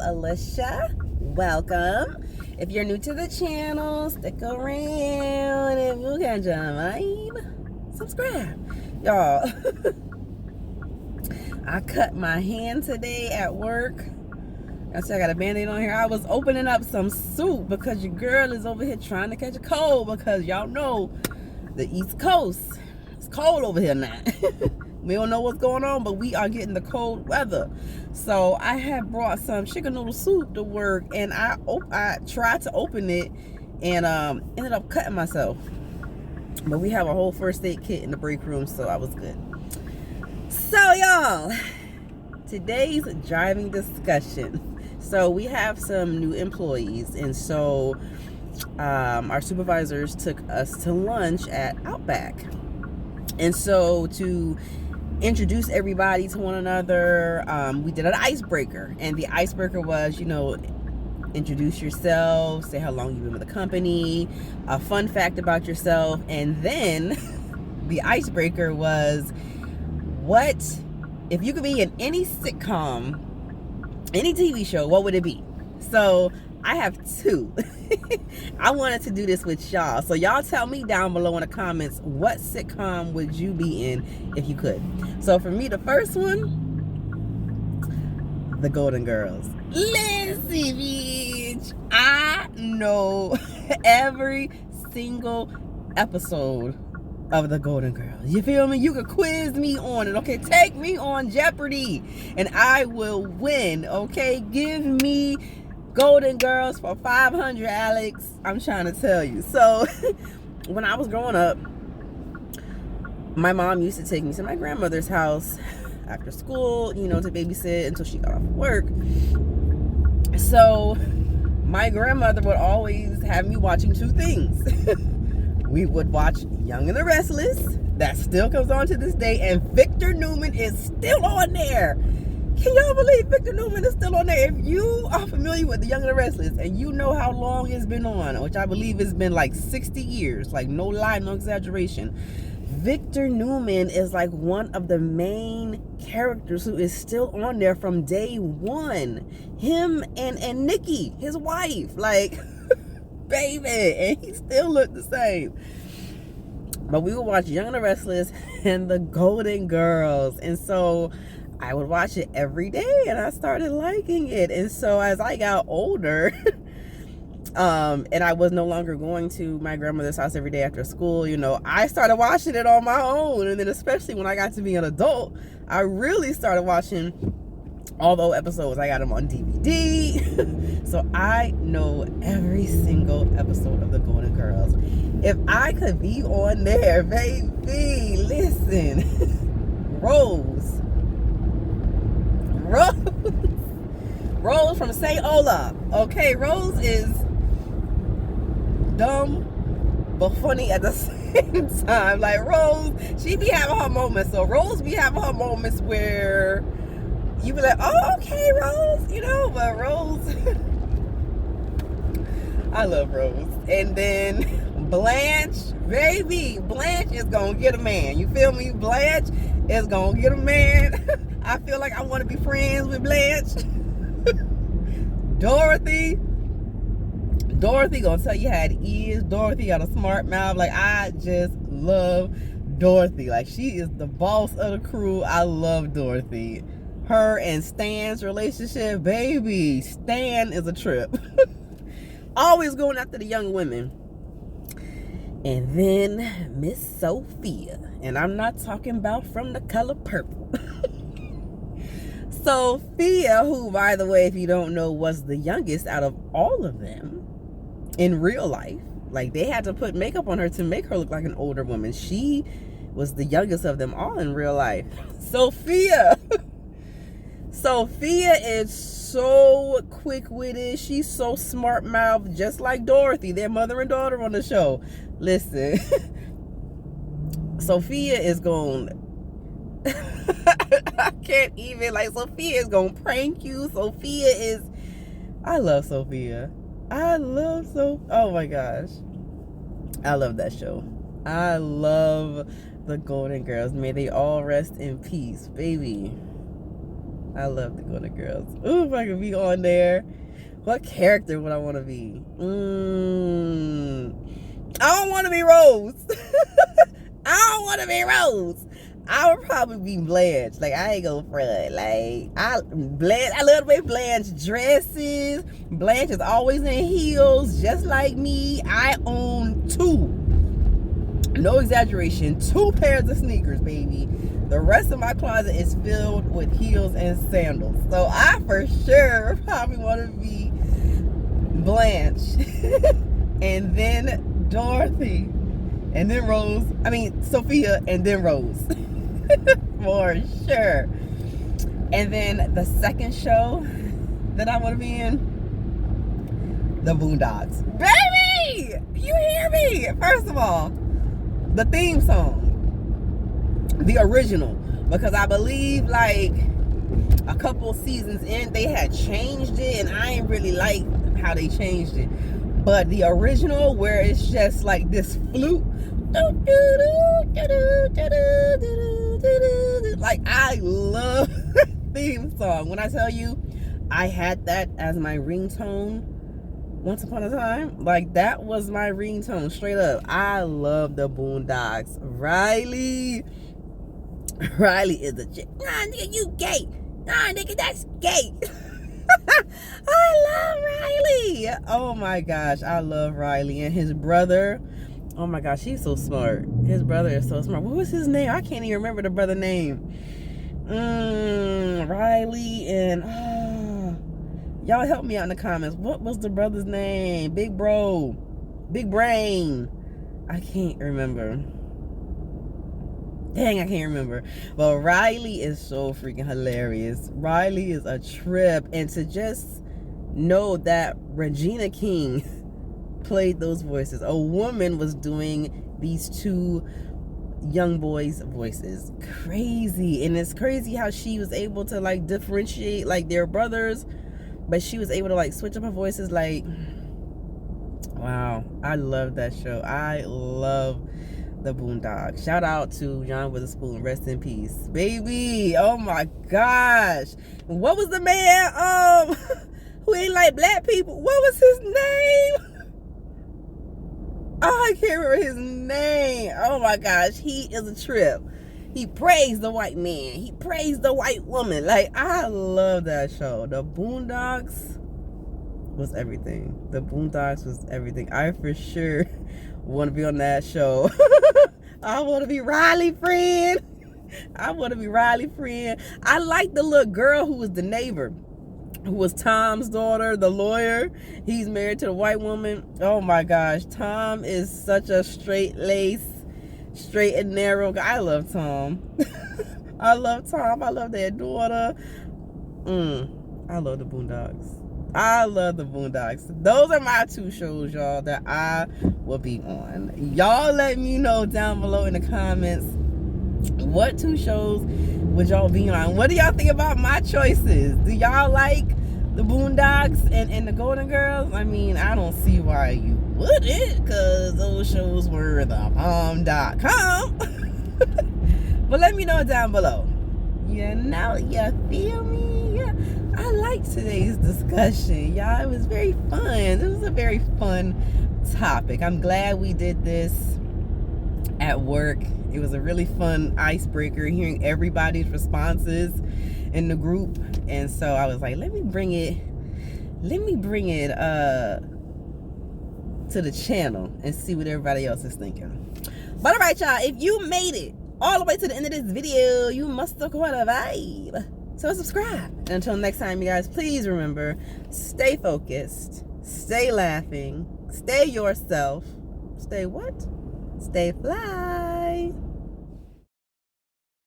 Alicia. Welcome. If you're new to the channel, stick around. If you catch a vibe, subscribe. Y'all, I cut my hand today at work. I said I got a band-aid on here. I was opening up some soup because your girl is over here trying to catch a cold because y'all know the East Coast. It's cold over here now. We don't know what's going on, but we are getting the cold weather. So I have brought some chicken noodle soup to work, and I tried to open it and ended up cutting myself. But we have a whole first aid kit in the break room, so I was good. So y'all, today's driving discussion. So we have some new employees, and so our supervisors took us to lunch at Outback. And so to introduce everybody to one another, we did an icebreaker, and the icebreaker was, introduce yourself, say how long you've been with the company, a fun fact about yourself, and then the icebreaker was, what if you could be in any sitcom, any TV show, what would it be? So I have two. I wanted to do this with y'all. So y'all tell me down below in the comments, what sitcom would you be in if you could? So for me, the first one, The Golden Girls. Listen, bitch, I know every single episode of The Golden Girls. You feel me? You could quiz me on it, okay? Take me on Jeopardy and I will win, okay? Give me Golden Girls for 500, Alex. I'm trying to tell you. So when I was growing up, my mom used to take me to my grandmother's house after school, to babysit until she got off work. So my grandmother would always have me watching two things. We would watch Young and the Restless. That still comes on to this day. And Victor Newman is still on there. Can y'all believe Victor Newman is still on there? If you are familiar with The Young and the Restless and you know how long it's been on, which I believe has been like 60 years, like no lie, no exaggeration, Victor Newman is like one of the main characters who is still on there from day one. Him and Nikki, his wife, like, baby, and he still looked the same. But we would watch Young and the Restless and The Golden Girls, and so I would watch it every day, and I started liking it. And so as I got older, and I was no longer going to my grandmother's house every day after school, I started watching it on my own. And then especially when I got to be an adult, I really started watching all the episodes. I got them on DVD. So I know every single episode of The Golden Girls. If I could be on there, baby, listen. Rose from Say Ola. Okay, Rose is dumb but funny at the same time. Like, Rose, she be having her moments. So Rose be having her moments where you be like, oh, okay, Rose, but Rose, I love Rose. And then Blanche, baby, Blanche is gonna get a man. You feel me? Blanche is gonna get a man. I feel like I want to be friends with Blanche. Dorothy gonna tell you how it is. Dorothy got a smart mouth. Like, I just love Dorothy. Like, she is the boss of the crew. I love Dorothy. Her and Stan's relationship, baby, Stan is a trip. Always going after the young women. And then Miss Sophia, and I'm not talking about From the Color Purple. Sophia, who, by the way, if you don't know, was the youngest out of all of them in real life. Like, they had to put makeup on her to make her look like an older woman. She was the youngest of them all in real life. Sophia is so quick-witted. She's so smart-mouthed, just like Dorothy, their mother and daughter on the show. Listen, Sophia is going I can't even, like, Sophia is gonna prank you. I love Sophia. Oh my gosh, I love that show. I love The Golden Girls. May they all rest in peace, baby. I love the Golden Girls. Ooh, if I could be on there, what character would I want to be? I don't want to be Rose. I don't want to be Rose. I would probably be Blanche. Like, I ain't gonna front. Like, I love the way Blanche dresses. Blanche is always in heels, just like me. I own 2. No exaggeration, 2 pairs of sneakers, baby. The rest of my closet is filled with heels and sandals. So I for sure probably want to be Blanche. And then Dorothy. And then Rose. I mean, Sophia and then Rose. For sure. And then the second show that I want to be in, The Boondocks. Baby! You hear me? First of all, the theme song. The original. Because I believe like a couple seasons in, they had changed it. And I ain't really like how they changed it. But the original, where it's just like this flute. Like, I love theme song. When I tell you, I had that as my ringtone once upon a time. Like, that was my ringtone, straight up. I love the Boondocks. Riley is a chick. Nah, nigga, you gay. Nah, nigga, that's gay. I love Riley. Oh my gosh, I love Riley. And his brother, oh my gosh, he's so smart. His brother is so smart. What was his name? I can't even remember the brother name. Riley and y'all help me out in the comments. What was the brother's name? Big bro, big brain. I can't remember. Dang, I can't remember. But Riley is so freaking hilarious. Riley is a trip. And to just know that Regina King played those voices. A woman was doing these 2 young boys' voices. Crazy. And it's crazy how she was able to like differentiate like their brothers. But she was able to like switch up her voices. Like, wow. I love that show. I love The Boondocks. Shout out to John Witherspoon. Rest in peace, baby. Oh my gosh. What was the man who ain't like black people? What was his name? Oh, I can't remember his name. Oh my gosh, he is a trip. He praised the white man. He praised the white woman. Like, I love that show. The Boondocks was everything. The Boondocks was everything. I for sure want to be on that show. I want to be Riley friend. I want to be Riley friend. I like the little girl who was the neighbor, who was Tom's daughter, the lawyer. He's married to the white woman. Oh my gosh, Tom is such a straight-laced, straight and narrow guy. I love Tom. I love Tom. I love their daughter. I love the Boondocks. I love the Boondocks. Those are my 2 shows, y'all, that I will be on. Y'all let me know down below in the comments, what 2 shows would y'all be on? What do y'all think about my choices? Do y'all like the Boondocks and the Golden Girls? I mean, I don't see why you wouldn't, because those shows were the bomb.com. But let me know down below. You know, you feel me? Yeah. I liked today's discussion, y'all. It was very fun. It was a very fun topic. I'm glad we did this at work. It was a really fun icebreaker, hearing everybody's responses in the group. And so I was like, let me bring it to the channel and see what everybody else is thinking. But all right, y'all, if you made it all the way to the end of this video, you must have caught a vibe. So subscribe. And until next time, you guys, please remember, stay focused, stay laughing, stay yourself, stay what? Stay fly.